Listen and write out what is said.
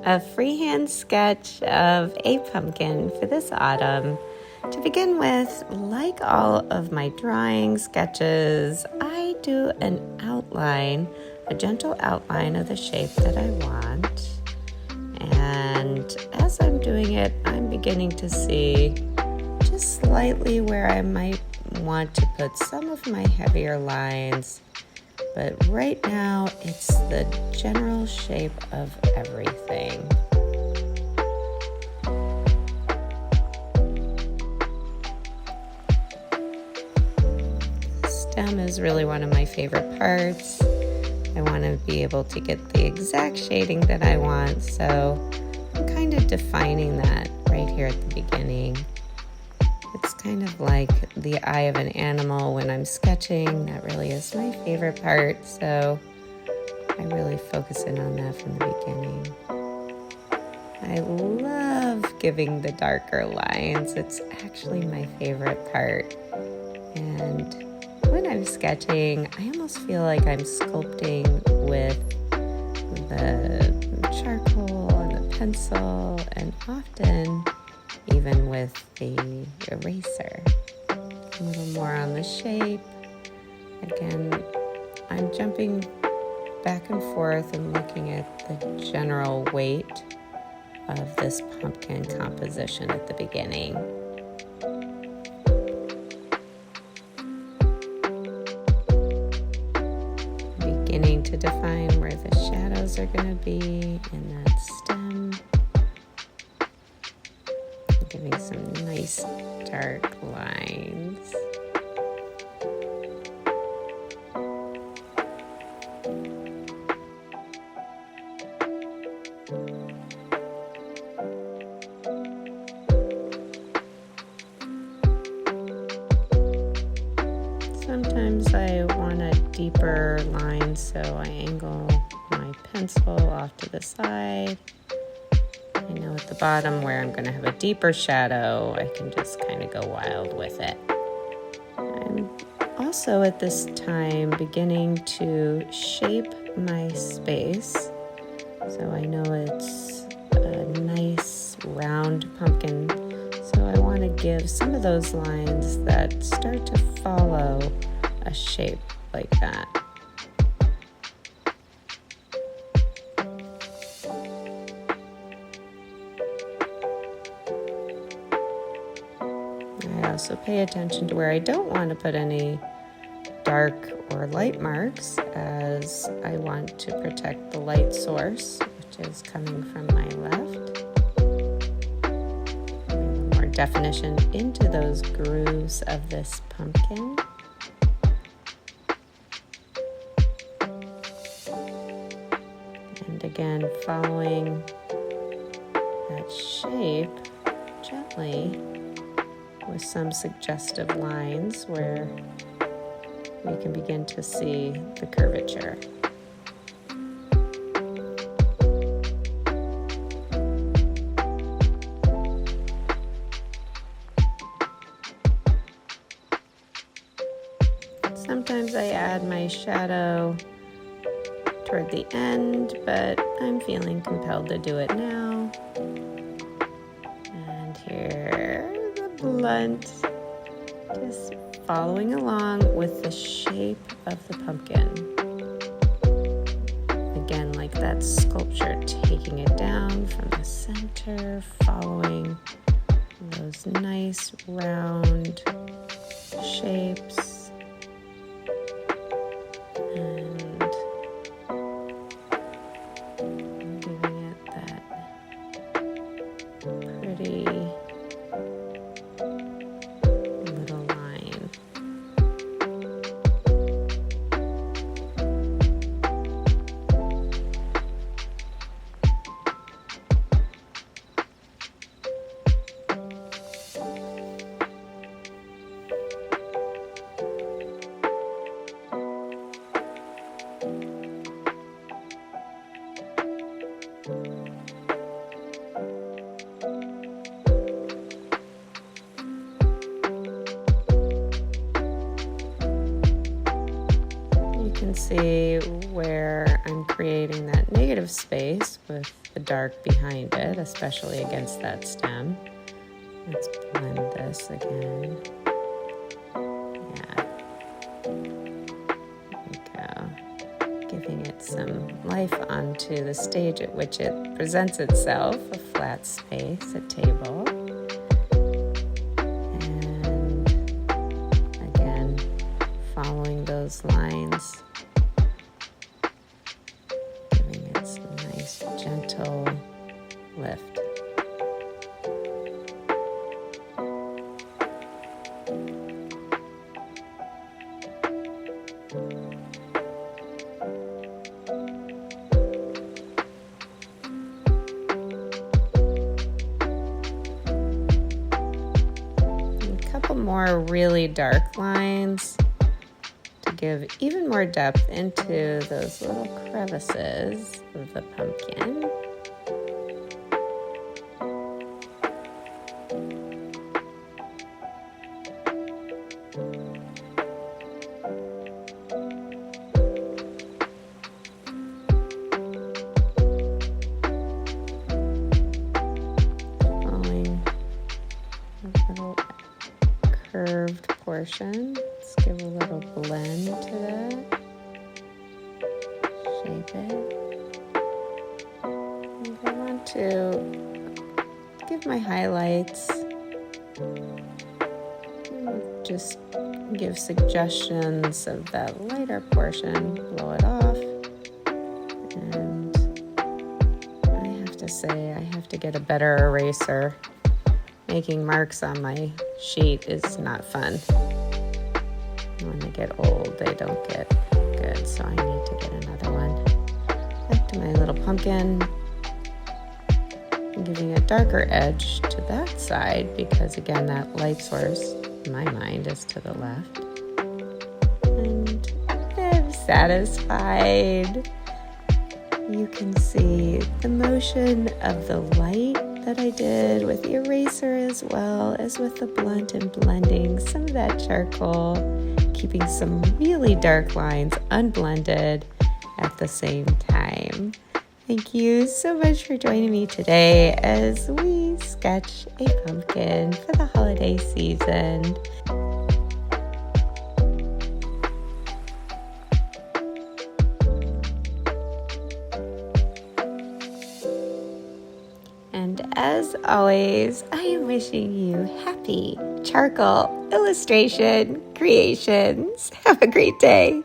a freehand sketch of a pumpkin for this autumn. To begin with, like all of my drawing sketches, I do an outline, a gentle outline of the shape that I want. And as I'm doing it, I'm beginning to see just slightly where I might want to put some of my heavier lines. But right now, it's the general shape of everything. Stem is really one of my favorite parts. I want to be able to get the exact shading that I want, so I'm kind of defining that right here at the beginning. It's kind of like the eye of an animal when I'm sketching. That really is my favorite part, so I really focus in on that from the beginning. I love giving the darker lines. It's actually my favorite part. And when I'm sketching, I almost feel like I'm sculpting with the charcoal and the pencil, and often even with the eraser. A little more on the shape. Again, I'm jumping back and forth and looking at the general weight of this pumpkin composition at the beginning. Beginning to define where the shadows are going to be in that stem. Giving some nice dark lines. Sometimes I want a deeper line, so I angle my pencil off to the side. I know at the bottom where I'm going to have a deeper shadow, I can just kind of go wild with it. I'm also at this time beginning to shape my space. So I know it's a nice round pumpkin. So I want to give some of those lines that start to follow a shape like that. I also pay attention to where I don't want to put any dark or light marks, as I want to protect the light source, which is coming from my left. More definition into those grooves of this pumpkin. And again, following that shape gently, with some suggestive lines where we can begin to see the curvature. Sometimes I add my shadow toward the end, but I'm feeling compelled to do it now. And here, the blunt, just following along with the shape of the pumpkin. Again, like that sculpture, taking it down from the center, following those nice round shapes. And giving it that pretty little line. can see where I'm creating that negative space with the dark behind it, especially against that stem. Let's blend this again. Yeah. There we go. Giving it some life onto the stage at which it presents itself, a flat space, a table. And again, following those lines, giving it some nice gentle lift. More really dark lines to give even more depth into those little crevices of the pumpkin. Following a little curved portion. Let's give a little blend to that. Shape it. And I want to give my highlights. Just give suggestions of that lighter portion. Blow it off. And I have to say, I have to get a better eraser. Making marks on my sheet is not fun. When they get old, they don't get good, so I need to get another one. Back to my little pumpkin. I'm giving a darker edge to that side because, again, that light source, in my mind, is to the left. And I'm satisfied. You can see the motion of the light that I did with the eraser as well as with the blunt and blending some of that charcoal, keeping some really dark lines unblended at the same time. Thank you so much for joining me today as we sketch a pumpkin for the holiday season. And as always, I am wishing you happy charcoal illustration creations. Have a great day.